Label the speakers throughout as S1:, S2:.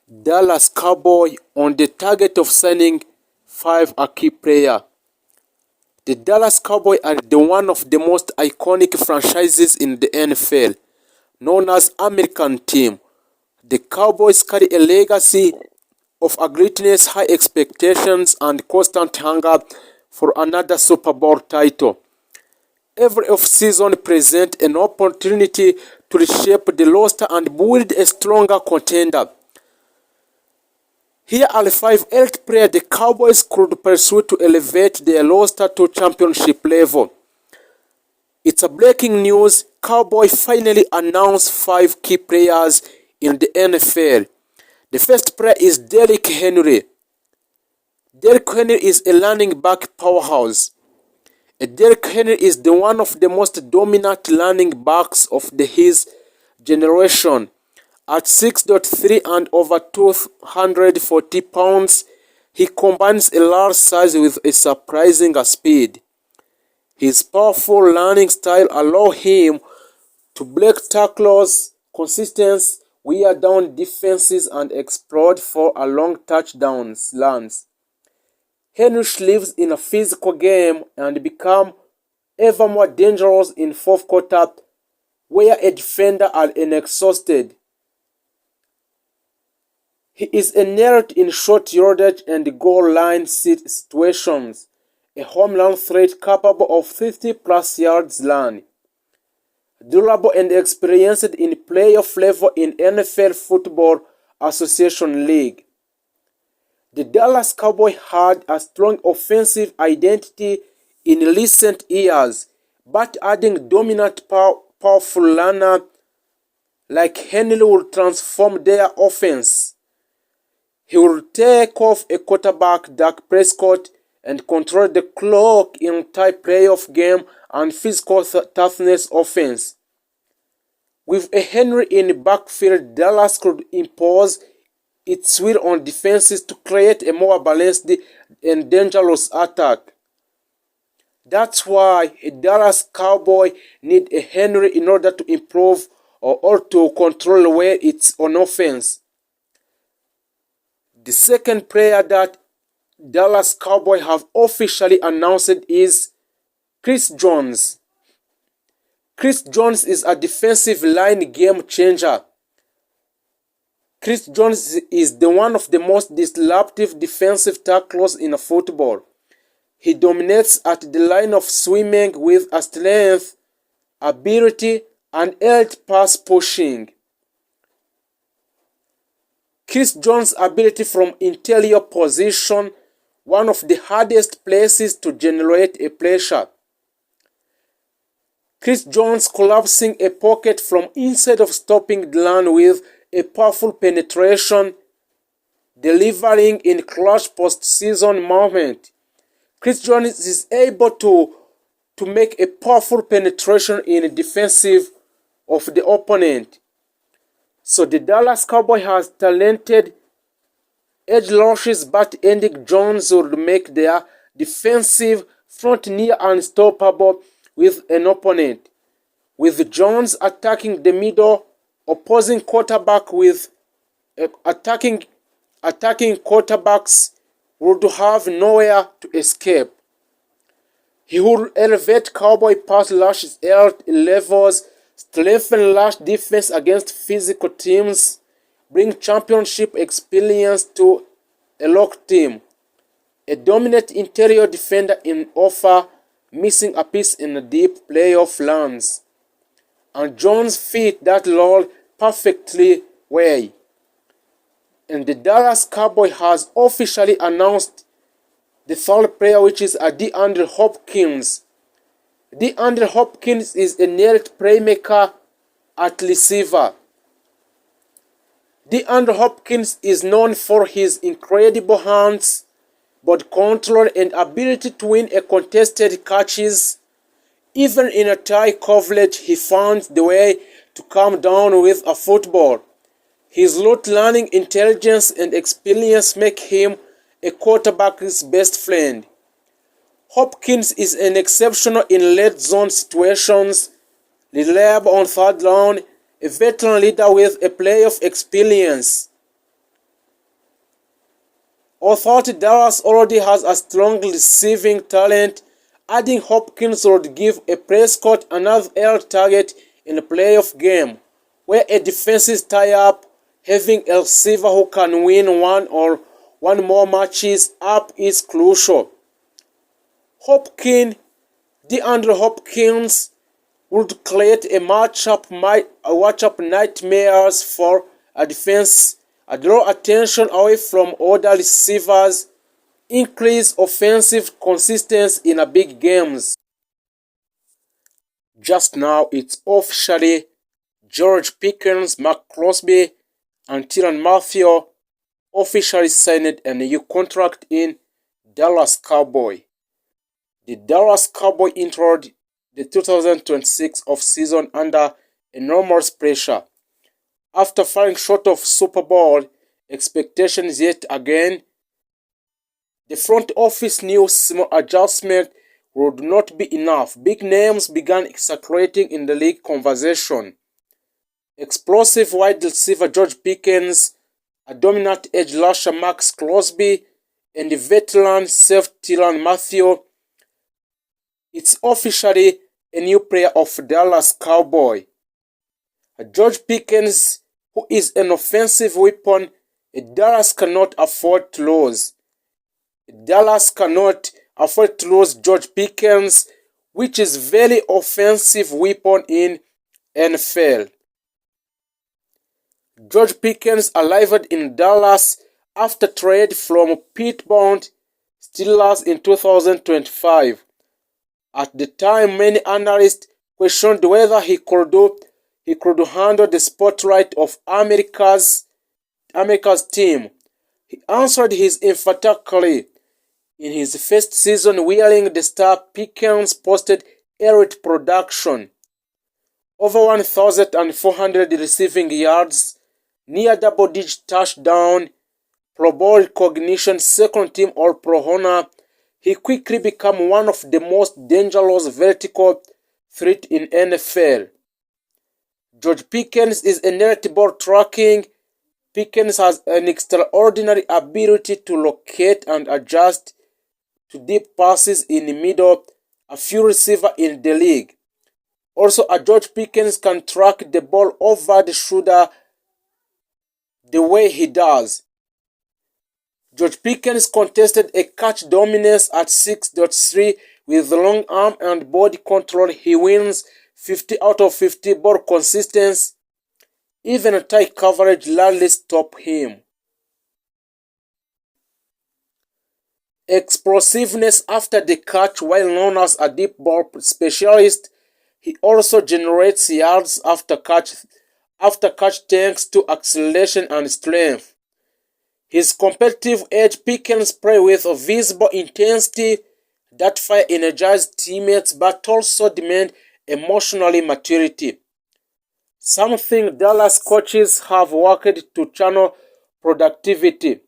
S1: Dallas Cowboys on the target of signing 5 a key player. The Dallas Cowboys are one of the most iconic franchises in the NFL, known as American Team. The Cowboys carry a legacy of greatness, high expectations, and constant hunger for another Super Bowl title. Every offseason presents an opportunity to reshape the roster and build a stronger contender. Here are 5 elite players the Cowboys could pursue to elevate their roster to championship level. It's a breaking news. Cowboys finally announced 5 key players in the NFL. The first player is Derrick Henry. Derrick Henry is a running back powerhouse. Derrick Henry is one of the most dominant running backs of his generation. At 6'3" and over 240 pounds, he combines a large size with a surprising speed. His powerful running style allows him to break tackles, consistently wear down defenses, and explode for a long touchdown runs. Henry lives in a physical game and becomes ever more dangerous in fourth quarter, where a defender are exhausted. He is inept in short yardage and goal line situations, a home run threat capable of 50-plus yards run. Durable and experienced in playoff level in NFL Football Association League. The Dallas Cowboys had a strong offensive identity in recent years, but adding dominant powerful runner like Henry will transform their offense. He will take off a quarterback, Dak Prescott, and control the clock in tight playoff game and physical toughness offense. With a Henry in the backfield, Dallas could impose its will on defenses to create a more balanced and dangerous attack. That's why a Dallas Cowboy need a Henry in order to improve or to control where it's on offense. The second player that Dallas Cowboys have officially announced is Chris Jones. Chris Jones is a defensive line game changer. Chris Jones is one of the most disruptive defensive tackles in football. He dominates at the line of swimming with a strength, ability, and elite pass pushing. Chris Jones' ability from interior position, one of the hardest places to generate a pressure. Chris Jones collapsing a pocket from inside of stopping the run with a powerful penetration, delivering in clutch postseason moment. Chris Jones is able to make a powerful penetration in defensive of the opponent. So the Dallas Cowboys has talented edge rushes, but Andy Jones would make their defensive front near unstoppable with an opponent. With Jones attacking the middle, opposing quarterback with attacking quarterbacks would have nowhere to escape. He would elevate Cowboy pass rush levels, strengthen rush defense against physical teams, bring championship experience to a locked team. A dominant interior defender in offer, missing a piece in a deep playoff runs. And Jones fit that role perfectly well. And the Dallas Cowboys has officially announced the third player, which is DeAndre Hopkins. DeAndre Hopkins is a elite playmaker at receiver. DeAndre Hopkins is known for his incredible hands, body control, and ability to win a contested catches. Even in a tight coverage, he finds the way to come down with a football. His route running intelligence and experience make him a quarterback's best friend. Hopkins is an exceptional in red zone situations, reliable on third down, a veteran leader with a playoff experience. Although Dallas already has a strong receiving talent, adding Hopkins would give a Prescott another air target in a playoff game, where a defensive tie-up, having a receiver who can win one more matches up is crucial. DeAndre Hopkins would create a matchup nightmares for a defense, draw attention away from other receivers, increase offensive consistency in big games. Just now, it's officially George Pickens, Mark Crosby, and Tyrann Mathieu officially signed a new contract in Dallas Cowboys. The Dallas Cowboys entered the 2026 offseason under enormous pressure. After falling short of Super Bowl expectations yet again, the front office knew small adjustment would not be enough. Big names began circulating in the league conversation. Explosive wide receiver George Pickens, a dominant edge rusher Max Crosby, and the veteran safety Tyrann Mathieu. It's officially a new player of Dallas Cowboys. George Pickens, who is an offensive weapon, Dallas cannot afford to lose. Dallas cannot afford to lose George Pickens, which is very offensive weapon in NFL. George Pickens arrived in Dallas after trade from Pittsburgh Steelers in 2025. At the time, many analysts questioned whether he could handle the spotlight of America's team. He answered his emphatically. In his first season wearing the star, Pickens posted elite production. Over 1,400 receiving yards, near double-digit touchdown, Pro Bowl recognition, second-team All-Pro honor. He quickly became one of the most dangerous vertical threats in NFL. George Pickens is an elite ball tracking. Pickens has an extraordinary ability to locate and adjust to deep passes in the middle, a few receivers in the league. Also, George Pickens can track the ball over the shoulder the way he does. George Pickens contested a catch dominance at 6.3 with long arm and body control. He wins 50 out of 50 ball consistency. Even tight coverage rarely stop him. Explosiveness after the catch. While known as a deep ball specialist, he also generates yards after catch thanks to acceleration and strength. His competitive edge, Pickens play with a visible intensity that fire energize teammates but also demand emotionally maturity. Something Dallas coaches have worked to channel productivity.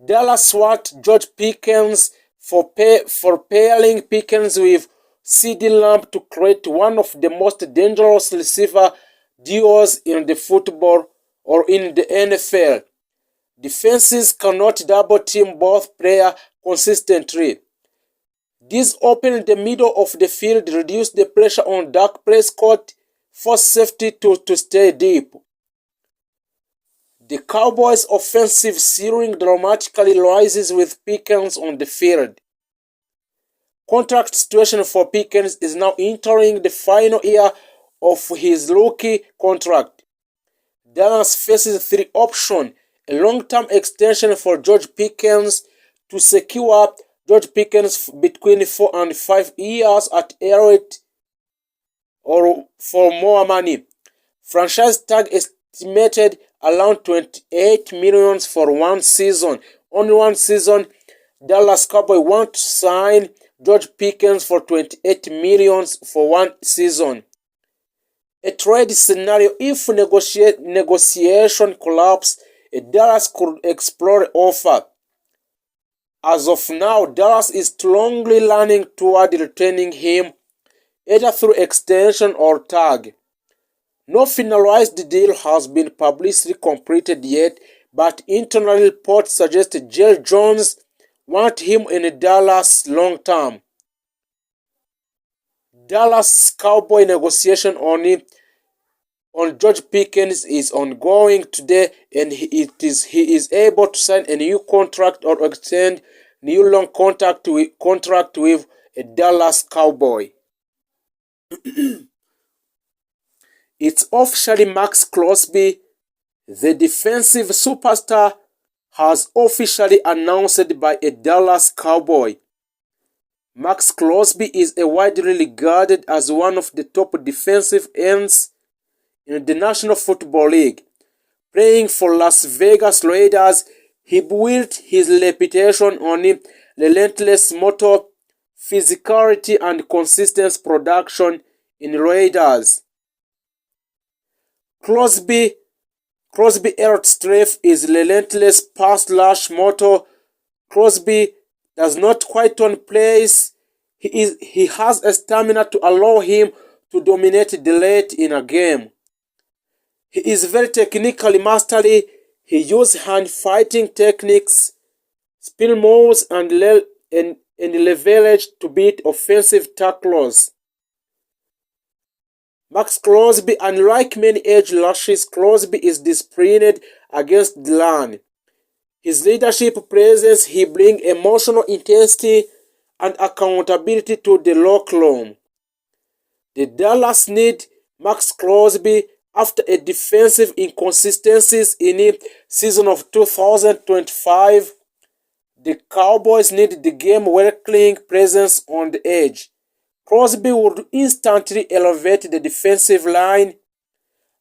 S1: Dallas swapped George Pickens for pairing Pickens with CeeDee Lamb to create one of the most dangerous receiver duos in the football or in the NFL. Defenses cannot double team both players consistently. This opened the middle of the field, reduced the pressure on Dak Prescott, forced safety to stay deep. The Cowboys' offensive ceiling dramatically rises with Pickens on the field. Contract situation for Pickens is now entering the final year of his rookie contract. Dallas faces three options: a long-term extension for George Pickens to secure George Pickens between 4 and 5 years at elite or for more money. Franchise tag estimated around $28 million for one season. Only one season, Dallas Cowboys want to sign George Pickens for $28 million for one season. A trade scenario: if negotiation collapse, Dallas could explore offer. As of now, Dallas is strongly leaning toward retaining him, either through extension or tag. No finalized deal has been publicly completed yet, but internal reports suggest Jerry Jones want him in Dallas long term. Dallas Cowboy negotiation on George Pickens is ongoing today, and he is able to sign a new contract or extend new long contract with a Dallas Cowboy. It's officially Max Crosby, the defensive superstar, has officially announced by a Dallas Cowboy. Max Crosby is widely regarded as one of the top defensive ends in the National Football League. Playing for Las Vegas Raiders, he built his reputation on relentless motor, physicality, and consistent production in Raiders. Crosby's strength is relentless pass rush motor. Crosby does not quit on plays. He has a stamina to allow him to dominate the late in a game. He is very technically masterly. He uses hand-fighting techniques, spin moves, and leverage to beat offensive tacklers. Max Crosby, unlike many edge rushers, Crosby is disciplined against the run. His leadership presence, he brings emotional intensity and accountability to the locker room. The Dallas need Max Crosby after a defensive inconsistencies in the season of 2025. The Cowboys need the game-wrecking presence on the edge. Crosby would instantly elevate the defensive line,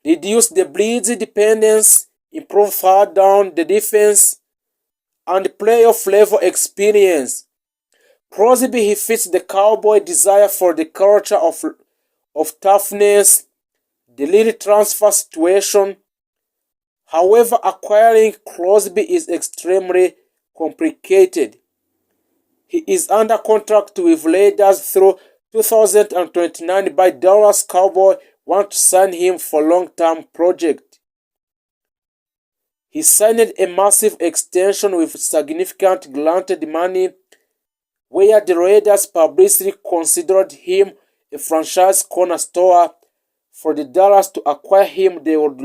S1: reduce the blitz dependence, improve third down the defense, and playoff level experience. Crosby, he fits the Cowboy desire for the culture of toughness, the lead transfer situation. However, acquiring Crosby is extremely complicated. He is under contract with Raiders through 2029, by Dallas Cowboy want to sign him for long-term project. He signed a massive extension with significant granted money, where the Raiders publicly considered him a franchise cornerstone. For the Dallas to acquire him, they would